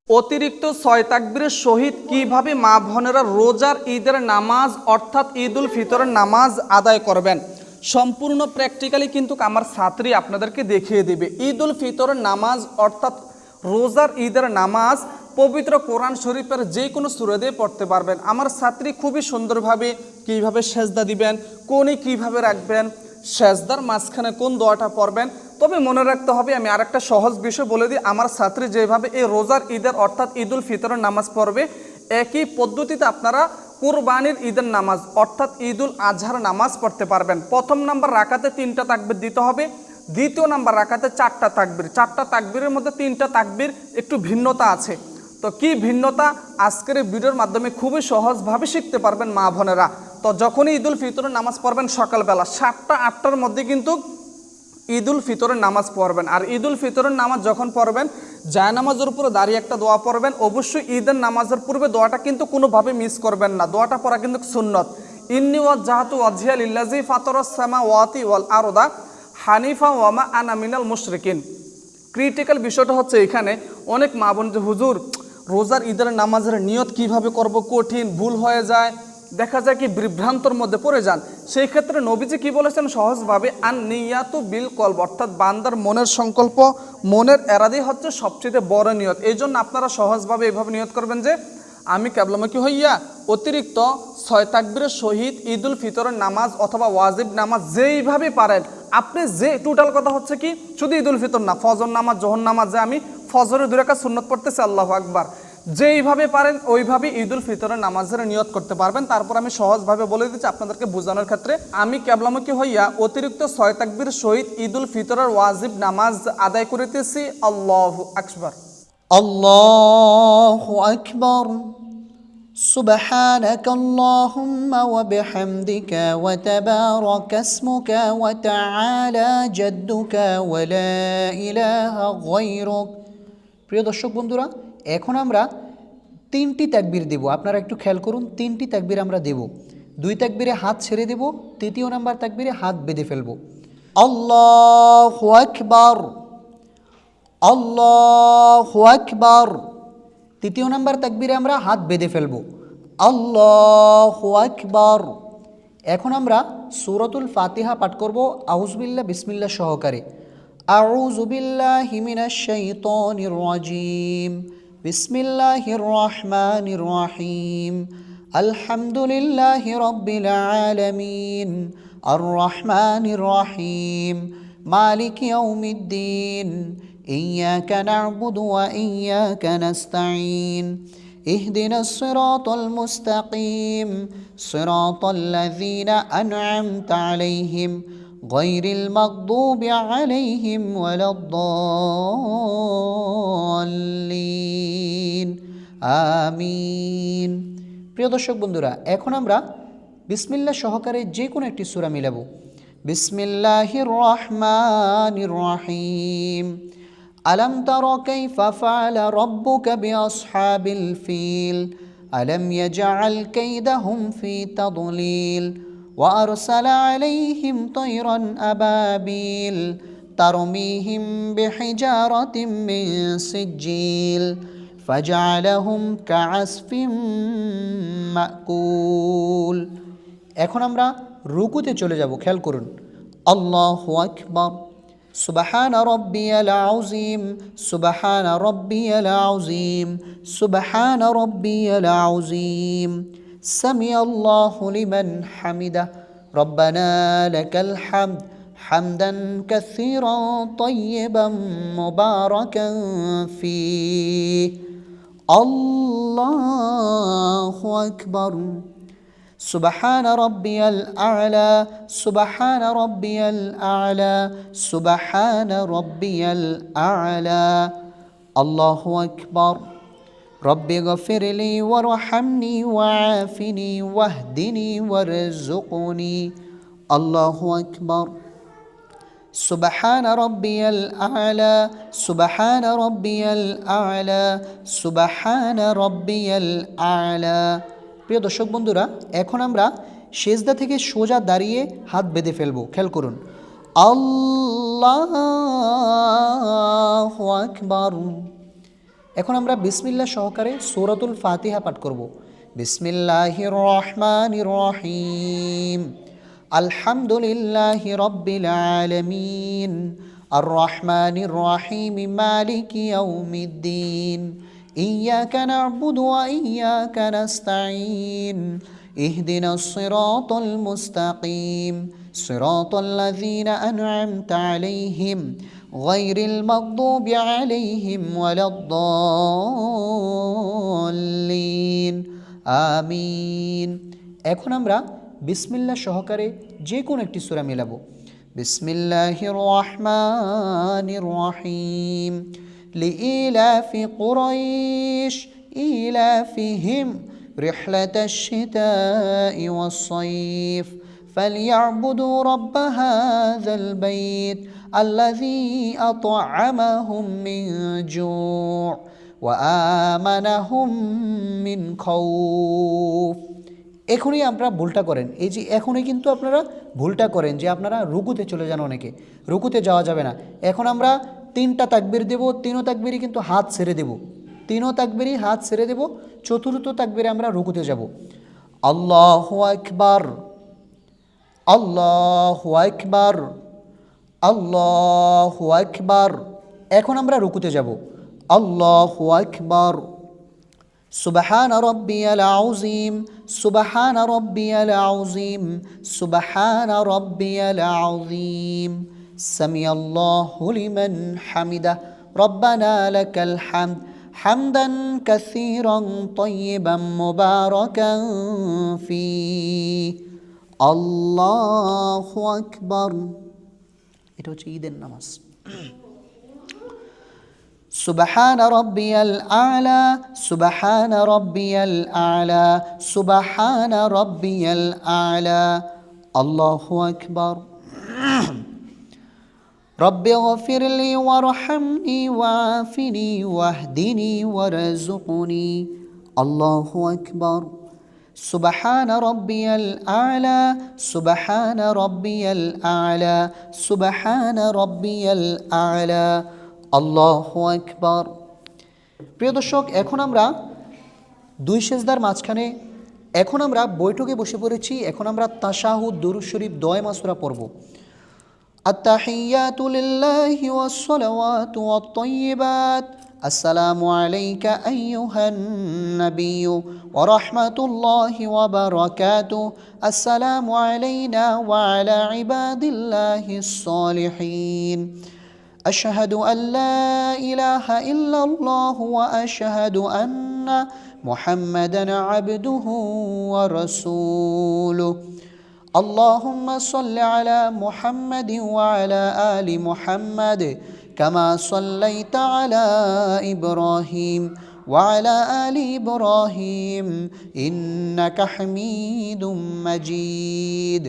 অতিরিক্ত ৬ তাকবীরের সহিত কিভাবে মা বোনেরা রোজার ঈদের নামাজ অর্থাৎ ঈদ উল ফিতরের নামাজ আদায় করবেন সম্পূর্ণ প্র্যাকটিক্যালি কিন্তু আমার ছাত্রী আপনাদেরকে দেখিয়ে দিবে। ঈদ উল ফিতরের নামাজ অর্থাৎ রোজার ঈদের নামাজ পবিত্র কোরআন শরীফের যে কোনো সূরা দিয়ে পড়তে পারবেন। আমার ছাত্রী খুবই সুন্দরভাবে কিভাবে সেজদা দিবেন, কোণে কিভাবে রাখবেন, সেজদার মাঝখানে কোন দোয়াটা পড়বেন। তবে মনে রাখতে হবে, আমি আরেকটা সহজ বিষয় বলে দিই, আমার ছাত্রী যেভাবে এই রোজার ঈদের অর্থাৎ ঈদ উল ফিতরের নামাজ পড়বে একই পদ্ধতিতে আপনারা কুরবানির ঈদের নামাজ অর্থাৎ ঈদ উল আজহার নামাজ পড়তে পারবেন। প্রথম নাম্বার রাকাতে 3টা তাকবীর দিতে হবে, দ্বিতীয় নাম্বার রাকাতে 4টা তাকবীর। 4টা তাকবীরের মধ্যে 3টা তাকবীর একটু ভিন্নতা আছে। তো কি ভিন্নতা আজকের এই ভিডিওর মাধ্যমে খুবই সহজভাবে শিখতে পারবেন মা বোনেরা। তো যখনই ঈদ উল ফিতরের নামাজ পড়বেন সকালবেলা 7টা 8টার মধ্যে কিন্তু ঈদ উল ফিতরের নামাজ পড়বেন। আর ঈদ উল ফিতরের নামাজ যখন পড়বেন জায়নামাজের উপরে দাঁড়িয়ে একটা দোয়া পড়বেন। অবশ্যই ঈদের নামাজের পূর্বে দোয়াটা কিন্তু কোনোভাবে মিস করবেন না, দোয়াটা পড়া কিন্তু সুন্নত। ইন্নী ওয়াজ্জাহতু ওয়াজহিয়া লিল্লাযী ফাতারাস সামাওয়াতি ওয়াল আরদা হানিফা ওয়া মা আনা মিনাল মুশরিকিন। ক্রিটিক্যাল বিষয়টা হচ্ছে এখানে অনেক মা বোন যে হুজুর রোজার ঈদের নামাজের নিয়ত কিভাবে করব, কঠিন, ভুল হয়ে যায়, দেখা যায় কি বিভ্রান্তর মধ্যে পড়ে যান। সেই ক্ষেত্রে নবীজি কি বলেছেন সহজভাবে, আন নিয়াতু বিল কলব, অর্থাৎ বান্দার মনের সংকল্প, মনের এরাদি হচ্ছে সবচেয়ে বড় নিয়ত। এই জন্য আপনারা সহজভাবে এইভাবে নিয়ত করবেন যে আমি কেবলমুখী হইয়া অতিরিক্ত 6 তাকবীরের সহিত ঈদ উল ফিতরের নামাজ অথবা ওয়াজিব নামাজ যেইভাবে পারেন আপনি, যে টোটাল কথা হচ্ছে কি শুধু ঈদ উল ফিতর না, ফজর নামাজ, জোহর নামাজ, যে আমি ফজরের 2 রাকাত সুন্নত পড়তেছি আল্লাহু আকবার, যেইভাবে পারেন ওইভাবে ঈদ উল ফিতরের নামাজের নিয়ত করতে পারবেন। তারপর আমি সহজভাবে বলে দিচ্ছি আপনাদেরকে বোঝানোর ক্ষেত্রে, আমি কেবলামুখী হইয়া অতিরিক্ত 6 তাকবীর সহিত ঈদ উল ফিতরের ওয়াজিব নামাজ আদায় করিতেছি আল্লাহু আকবার। আল্লাহু আকবার। সুবহানাকা আল্লাহুম্মা ওয়া বিহামদিকা ওয়া তাবারাকা ইসমুকা ওয়া তাআলা জাদ্দুকা ওয়া লা ইলাহা গায়রুক। প্রিয় দর্শক বন্ধুরা, এখন আমরা 3টি তাকবীর দেব। আপনারা একটু খেয়াল করুন, 3টি তাকবীর আমরা দেব। 2 তাকবীরে হাত ছেড়ে দেব, তৃতীয় নাম্বার তাকবীরে হাত বেঁধে ফেলব। আল্লাহু আকবার, আল্লাহু আকবার। তৃতীয় নাম্বার তাকবীরে আমরা হাত বেঁধে ফেলব, আল্লাহু আকবার। এখন আমরা সূরাতুল ফাতিহা পাঠ করব আউযুবিল্লাহ বিসমিল্লাহ সহকারে। আউযু বিল্লাহি মিনাশ শাইতানির রাজীম, বিসমিল্লাহির রহমানির রহিম, আলহামদুলিল্লাহি রাব্বিল আলামিন, আর রহমানির রহিম, মালিকি ইয়াউমিদ্দিন, ইয়্যাকা না'বুদু ওয়া ইয়্যাকা নাস্তাঈন, ইহদিনাস সিরাতাল মুস্তাকিম, সিরাতাল লাযীনা আন'আমতা আলাইহিম গায়রিল মাগদুবি আলাইহিম ওয়ালাদ-দাল্লিন, আমিন। প্রিয় দর্শক বন্ধুরা, এখন আমরা বিসমিল্লাহ সহকারে যে কোনো একটি সূরা মিলাবো। বিসমিল্লাহির রহমানির রহিম। আলম তারা কাইফা ফাআলা রাব্বুকা বিআসহাবিল ফিল আলম ইয়াজআল কাইদাহুম ফি তাদলিল ওয়া আরসালা আলাইহিম তায়রান আবাবিল তারমিহিম বিহিজারাতিম মিন সিজ্জিল ফাজআলাহুম কাআসফিম মাকুল। এখন আমরা রুকুতে চলে যাব, খেয়াল করুন। আল্লাহু আকবার। সুবহান রাব্বিয়াল আযীম, সুবহান রাব্বিয়াল আযীম, সুবহান রাব্বিয়াল আযীম। সামিআল্লাহু লিমান হামিদা, রব্বানা লাকাল হামদ হামদান কাসীরান তাইয়িবান মুবারাকান ফীহ। আল্লাহু আকবার। সুবহান রাব্বিয়াল আ'লা, সুবহান রাব্বিয়াল আ'লা, সুবহান রাব্বিয়াল আ'লা। আল্লাহু আকবার। রব্বি গফিরলি ওয়ারহামনি ওয়াআফিনি ওয়াহদিনি ওয়ারযুকনি। আল্লাহু আকবার। সুবহান রাব্বিয়াল আ'লা, সুবহান রাব্বিয়াল আ'লা, সুবহান রাব্বিয়াল আ'লা। প্রিয় দর্শক বন্ধুরা, এখন আমরা সেজদা থেকে সোজা দাঁড়িয়ে হাত বেঁধে ফেলব, খেয়াল করুন। আল্লাহু আকবার। এখন আমরা বিসমিল্লাহ সহকারে সূরাতুল ফাতিহা পাঠ করব। বিসমিল্লাহির রহমানির রহিম। আলহামদুলিল্লাহি রাব্বিল আলামিন। আর রহমানির রহিম মালিকি ইয়াউমিদ্দিন। ইয়াকা না'বুদু ওয়া ইয়াকা নাস্তাঈন। ইহদিনাস সিরাতাল মুস্তাকিম। সিরাতাল লাযীনা আন'আমতা আলাইহিম গায়রিল মাগদুবি আলাইহিম ওয়ালাদ-দাল্লিন। আমিন। এখন আমরা বিসমিল্লাহ সহকারে যে কোনো একটি সূরা মিলাবো। বিসমিল্লাহির রহমানির রহিম। লিইলাফি কুরাইশ ইলাফিহিম রিহলাতাশ শিতাই ওয়াস-সাইফ فليعبدوا رب هذا البيت الذي أطعمهم من جوع وآمنهم من خوف। এখনই আপনারা ভুলটা করেন, এই যে এখনই কিন্তু আপনারা ভুলটা করেন যে আপনারা রুকুতে চলে যান, অনেকে রুকুতে যাওয়া যাবে না। এখন আমরা 3টা তাকবীর দেব, 3ও তাকবীরই কিন্তু হাত ছেড়ে দেব, 3ও তাকবীরই হাত ছেড়ে দেব। চতুর্থ তাকবীরে আমরা রুকুতে যাব। আল্লাহু আকবার, আল্লাহু আকবার, আল্লাহু আকবার। এখন আমরা রুকুতে যাব। আল্লাহু আকবার। সুবহান রাব্বিয়াল আযীম, সুবহান রাব্বিয়াল আযীম, সুবহান রাব্বিয়াল আযীম। সামিআল্লাহু লিমান হামিদা, রব্বানা লাকাল হামদ হামদান কাসীরান তাইয়িবান মুবারাকান ফীহি। আল্লাহু আকবার। এটা হচ্ছে ঈদের নামাজ। সুবহান রাব্বিয়াল আ'লা, সুবহান রাব্বিয়াল আ'লা, সুবহান রাব্বিয়াল আ'লা। আল্লাহু আকবার। রব্বি গফিরলি ওয়ারহামনি ওয়াআফিনি ওয়াহদিনি ওয়ারযুকনি। আল্লাহু আকবার। সুবহান রাব্বিয়াল আ'লা, সুবহান রাব্বিয়াল আ'লা, সুবহান রাব্বিয়াল আ'লা। আল্লাহু আকবার। প্রিয় দর্শক, এখন আমরা 2 সেজদার মাঝখানে এখন আমরা বৈঠকে বসে পড়েছি। এখন আমরা তাশাহুদ, দুরূদ শরীফ, দোয়া মাসুরা পড়ব। আত-তাহিয়াতু লিল্লাহি ওয়াস-সালাওয়াতু ওয়াত-তাইয়্যিবাত। আসসালামু আলাইকা আইয়ুহান নাবিয়্যু ওয়া রাহমাতুল্লাহি ওয়া বারাকাতুহু। আসসালামু আলাইনা ওয়া আলা ইবাদিল্লাহিস সালিহিন। أشهد أن لا إله إلا الله وأشهد أن محمدا عبده ورسوله. اللهم صل على محمد وعلى آل محمد كما صليت على إبراهيم وعلى آل إبراهيم إنك حميد مجيد.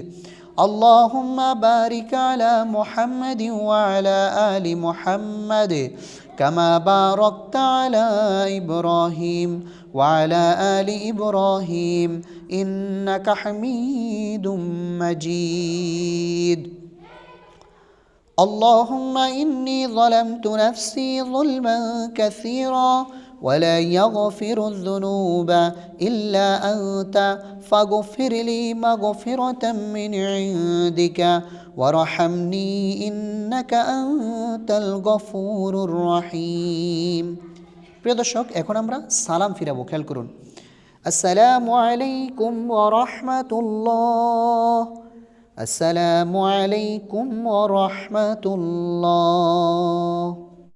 اللهم بارك على محمد وعلى آل محمد كما باركت على إبراهيم وعلى آل إبراهيم إنك حميد مجيد. اللهم إني ظلمت نفسي ظلما كثيرا ولا يغفر الذنوب إلا أنت فاغفر لي مغفرة من عندك وارحمني إنك أنت الغفور الرحيم. প্রিয় দর্শক, এখন আমরা সালাম ফিরাবো। খেয়াল করুন। আসসালামু আলাইকুম ওয়া রাহমাতুল্লাহ। আসসালামু আলাইকুম ওয়া রাহমাতুল্লাহ।